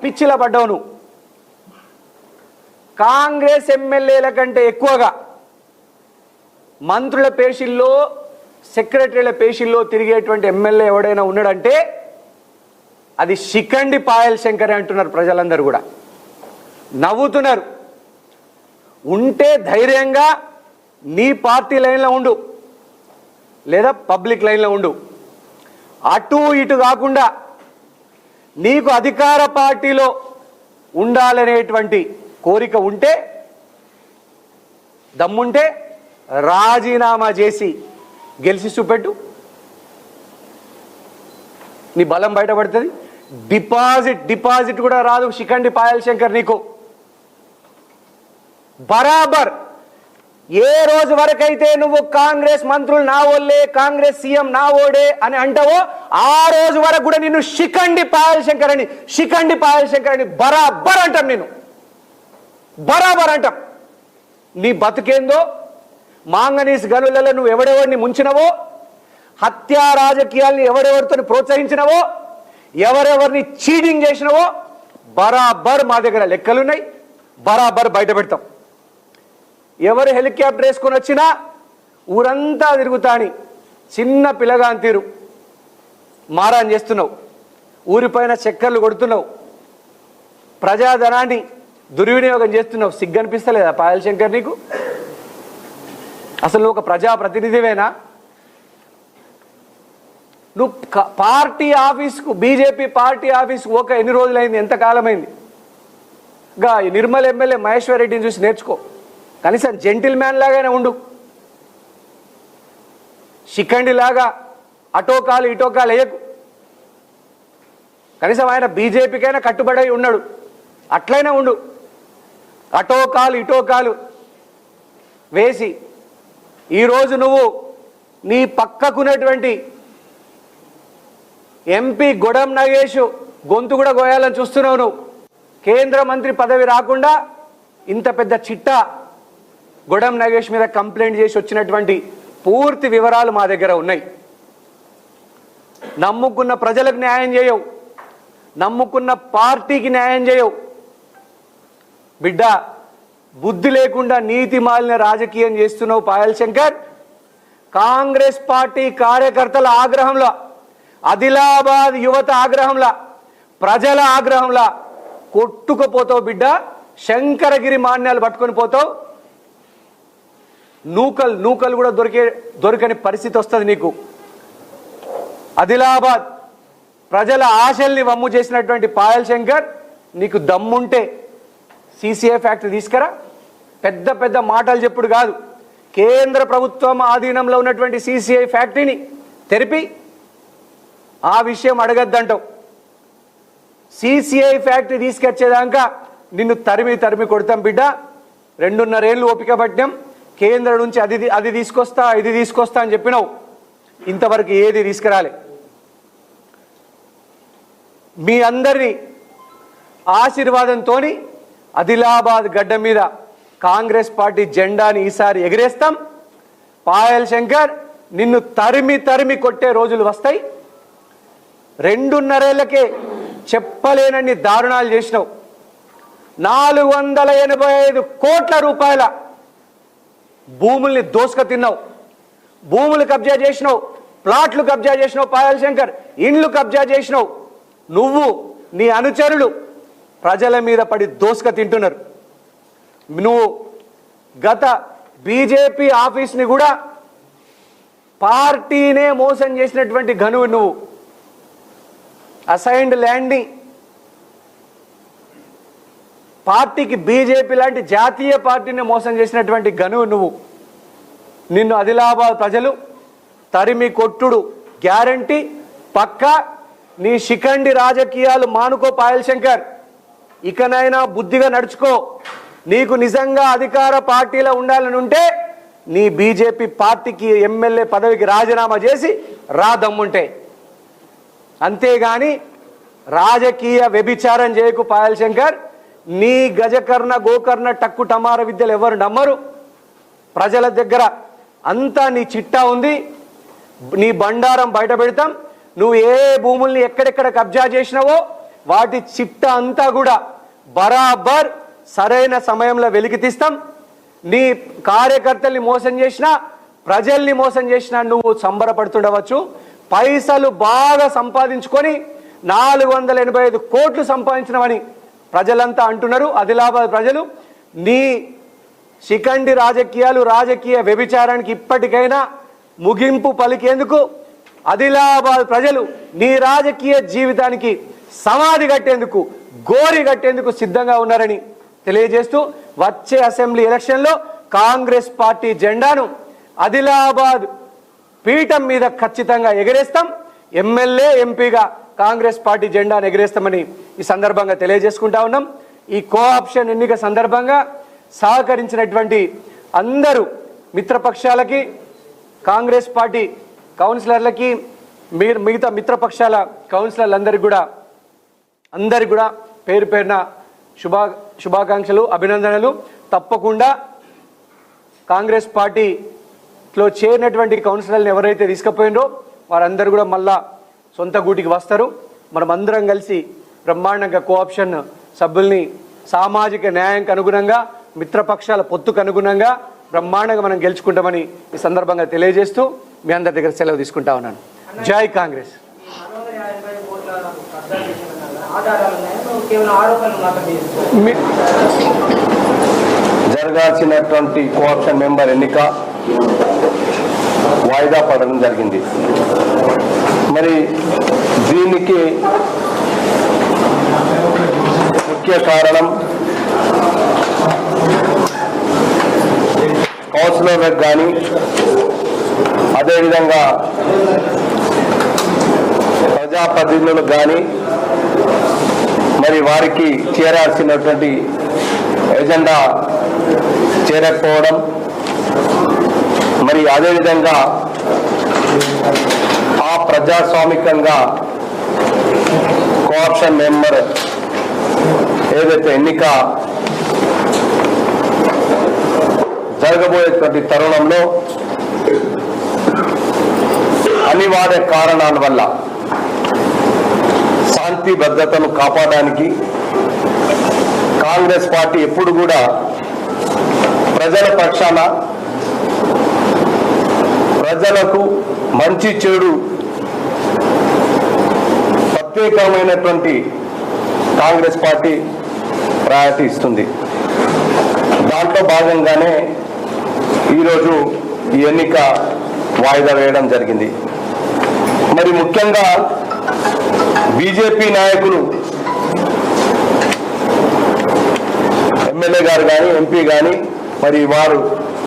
పిచ్చిల పడ్డావు నువ్వు. కాంగ్రెస్ ఎమ్మెల్యేల కంటే ఎక్కువగా మంత్రుల పేషీల్లో సెక్రటరీల పేషీల్లో తిరిగేటువంటి ఎమ్మెల్యే ఎవడైనా ఉన్నాడంటే అది శిఖండి పాయల్ శంకర్ అంటున్నారు ప్రజలందరూ కూడా నవ్వుతున్నారు. ఉంటే ధైర్యంగా నీ పార్టీ లైన్లో ఉండు లేదా పబ్లిక్ లైన్లో ఉండు. అటు ఇటు కాకుండా నీకు అధికార పార్టీలో ఉండాలనేటువంటి కోరిక ఉంటే దమ్ముంటే రాజీనామా చేసి గెలిచి చూపెట్టు, నీ బలం బయటపడుతుంది. డిపాజిట్ కూడా రాదు శిఖండి పాయల్ శంకర్ నీకు. బరాబర్ ఏ రోజు వరకైతే నువ్వు కాంగ్రెస్ మంత్రులు నా ఓళ్ళే, కాంగ్రెస్ సీఎం నా ఓడే అని అంటావో ఆ రోజు వరకు కూడా నిన్ను శిఖండి పాయల్ శంకర్ అని బరాబర్ అంటాం. నేను బరాబర్ అంటాం. నీ బతుకేందో, మాంగనీస్ గనులలో నువ్వు ఎవడెవరిని ముంచినవో, హత్యా రాజకీయాల్ని ఎవరెవరితో ప్రోత్సహించినవో, ఎవరెవరిని చీటింగ్ చేసినవో బరాబర్ మా దగ్గర లెక్కలున్నాయి. బరాబర్ బయట పెడతాం. ఎవరు హెలికాప్టర్ వేసుకొని వచ్చినా ఊరంతా తిరుగుతాని చిన్న పిల్లగాని తీరు మారాన్ చేస్తున్నావు, ఊరిపైన చక్కర్లు కొడుతున్నావు, ప్రజాధనాన్ని దుర్వినియోగం చేస్తున్నావు. సిగ్గనిపిస్తలేదా పాయల్ శంకర్ నీకు? అసలు నువ్వు ఒక ప్రజాప్రతినిధివేనా? నువ్వు పార్టీ ఆఫీస్కు, బీజేపీ పార్టీ ఆఫీస్కు ఒక ఎన్ని రోజులైంది, ఎంతకాలమైంది? గా నిర్మల్ ఎమ్మెల్యే మహేశ్వర్ రెడ్డిని చూసి నేర్చుకో. కనీసం జెంటిల్ మ్యాన్ లాగానే ఉండు. శిఖండి లాగా అటోకాలు ఇటోకాలు వేయకు. కనీసం ఆయన బీజేపీకైనా కట్టుబడి ఉన్నాడు, అట్లయినా ఉండు. అటోకాలు ఇటోకాలు వేసి ఈరోజు నువ్వు నీ పక్కకున్నటువంటి ఎంపీ గొడం నగేష్ గొంతు కూడా గోయాలని చూస్తున్నావు నువ్వు. కేంద్ర మంత్రి పదవి రాకుండా ఇంత పెద్ద చిట్టా గొడం నగేష్ మీద కంప్లైంట్ చేసి వచ్చినటువంటి పూర్తి వివరాలు మా దగ్గర ఉన్నాయి. నమ్ముకున్న ప్రజలకు న్యాయం చేయవు, నమ్ముకున్న పార్టీకి న్యాయం చేయవు. బిడ్డ, బుద్ధి లేకుండా నీతి మాలిన రాజకీయం చేస్తున్నావు పాయల్ శంకర్. కాంగ్రెస్ పార్టీ కార్యకర్తల ఆగ్రహంలో, ఆదిలాబాద్ యువత ఆగ్రహంలో, ప్రజల ఆగ్రహంలో కొట్టుకుపోతావు బిడ్డ. శంకరగిరి మాన్యాలు పట్టుకొని పోతావు. నూకలు కూడా దొరకని పరిస్థితి వస్తుంది నీకు. ఆదిలాబాద్ ప్రజల ఆశల్ని వమ్ము చేసినటువంటి పాయల్ శంకర్, నీకు దమ్ముంటే సిసిఐ ఫ్యాక్టరీ తీసుకురా. పెద్ద పెద్ద మాటలు చెప్పుడు కాదు. కేంద్ర ప్రభుత్వం ఆధీనంలో ఉన్నటువంటి సిసిఐ ఫ్యాక్టరీని తెరిపి ఆ విషయం అడగద్దంటావు. సిసిఐ ఫ్యాక్టరీ తీసుకొచ్చేదాకా నిన్ను తరిమి కొడతాం బిడ్డ. 2.5 ఏళ్ళు ఓపిక పట్టాం. కేంద్రం నుంచి అది తీసుకొస్తా ఇది తీసుకొస్తా అని చెప్పినావు, ఇంతవరకు ఏది తీసుకురాలే. మీ అందరి ఆశీర్వాదంతో ఆదిలాబాద్ గడ్డ మీద కాంగ్రెస్ పార్టీ జెండాని ఈసారి ఎగిరేస్తాం. పాయల్ శంకర్, నిన్ను తరిమి కొట్టే రోజులు వస్తాయి. 2.5 ఏళ్లకే చెప్పలేనన్ని దారుణాలు చేసినావు. 485 కోట్ల రూపాయల భూముల్ని దోసుక తిన్నావు. భూములు కబ్జా చేసినావు, ప్లాట్లు కబ్జా చేసినావు పాయల్ శంకర్, ఇండ్లు కబ్జా చేసినావు. నువ్వు నీ అనుచరులు ప్రజల మీద పడి దోసుక తింటున్నారు. నువ్వు గత బీజేపీ ఆఫీస్ని కూడా పార్టీనే మోసం చేసినటువంటి ఘనువు నువ్వు. అసైన్డ్ ల్యాండ్ని పార్టీకి, బీజేపీ లాంటి జాతీయ పార్టీని మోసం చేసినటువంటి ఘనువు నువ్వు. నిన్ను ఆదిలాబాద్ ప్రజలు తరిమి కొట్టుడు గ్యారంటీ పక్కా. నీ శిఖండి రాజకీయాలు మానుకో పాయల్ శంకర్. ఇకనైనా బుద్ధిగా నడుచుకో. నీకు నిజంగా అధికార పార్టీలో ఉండాలని ఉంటే నీ బీజేపీ పార్టీకి ఎమ్మెల్యే పదవికి రాజీనామా చేసి దమ్ముంటే. అంతేగాని రాజకీయ వ్యభిచారం చేయకు పాయల్ శంకర్. నీ గజకర్ణ గోకర్ణ టక్కు టమార విద్యలు ఎవరు నమ్మరు. ప్రజల దగ్గర అంతా నీ చిట్టా ఉంది. నీ బండారం బయట పెడతాం. నువ్వు ఏ భూముల్ని ఎక్కడెక్కడ కబ్జా చేసినావో వాటి చిట్టా అంతా కూడా బరాబర్ సరైన సమయంలో వెలికి తీస్తాం. నీ కార్యకర్తల్ని మోసం చేసినా, ప్రజల్ని మోసం చేసినా నువ్వు సంబరపడుతుండవచ్చు. పైసలు బాగా సంపాదించుకొని 485 కోట్లు సంపాదించినవని ప్రజలంతా అంటున్నారు. ఆదిలాబాద్ ప్రజలు నీ శిఖండి రాజకీయాలు, రాజకీయ వ్యభిచారానికి ఇప్పటికైనా ముగింపు పలికేందుకు ఆదిలాబాద్ ప్రజలు నీ రాజకీయ జీవితానికి సమాధి కట్టేందుకు, గోరి కట్టేందుకు సిద్ధంగా ఉన్నారని తెలియజేస్తూ వచ్చే అసెంబ్లీ ఎలక్షన్లో కాంగ్రెస్ పార్టీ జెండాను ఆదిలాబాద్ పీఠం మీద ఖచ్చితంగా ఎగరేస్తాం. ఎమ్మెల్యే, ఎంపీగా కాంగ్రెస్ పార్టీ జెండాను ఎగరేస్తామని ఈ సందర్భంగా తెలియజేసుకుంటా ఉన్నాం. ఈ కోఆప్షన్ ఎన్నిక సందర్భంగా సహకరించినటువంటి అందరూ మిత్రపక్షాలకి, కాంగ్రెస్ పార్టీ కౌన్సిలర్లకి, మిగతా మిత్రపక్షాల కౌన్సిలర్లందరికీ కూడా పేరు పేరున శుభాకాంక్షలు, అభినందనలు. తప్పకుండా కాంగ్రెస్ పార్టీలో చేరినటువంటి కౌన్సిలర్లు ఎవరైతే తీసుకుపోయినరో వారందరూ కూడా మళ్ళా సొంత గూటికి వస్తారు. మనం అందరం కలిసి బ్రహ్మాండంగా కోఆప్షన్ సభ్యుల్ని సామాజిక న్యాయానికి అనుగుణంగా, మిత్రపక్షాల పొత్తుకు అనుగుణంగా బ్రహ్మాండంగా మనం గెలుచుకుంటామని ఈ సందర్భంగా తెలియజేస్తూ మీ అందరి దగ్గర సెలవు తీసుకుంటా ఉన్నాను. జై కాంగ్రెస్. జరగాల్సినటువంటి కోఆప్షన్ మెంబర్ ఎన్నిక వాయిదా పడడం జరిగింది. మరి దీనికి ముఖ్య కారణం కౌన్సిలర్లకు కానీ, అదేవిధంగా ప్రజాప్రతినిధులకు కానీ మరి వారికి చేరాల్సినటువంటి ఎజెండా చేరకపోవడం, మరి అదేవిధంగా ఆ ప్రజాస్వామికంగా కోఆప్షన్ మెంబర్ ఏదైతే ఎన్నిక జరగబోయేటువంటి తరుణంలో అనివార్య కారణాల వల్ల శాంతి భద్రతను కాపాడడానికి కాంగ్రెస్ పార్టీ ఎప్పుడు కూడా ప్రజల పక్షాన, ప్రజలకు మంచి చెడు ప్రత్యేకమైనటువంటి కాంగ్రెస్ పార్టీ ప్రయారిటీ ఇస్తుంది. దాంట్లో భాగంగానే ఈరోజు ఈ ఎన్నిక వాయిదా వేయడం జరిగింది. మరి ముఖ్యంగా బీజేపీ నాయకులు, ఎమ్మెల్యే గారు కానీ, ఎంపీ కానీ మరి వారు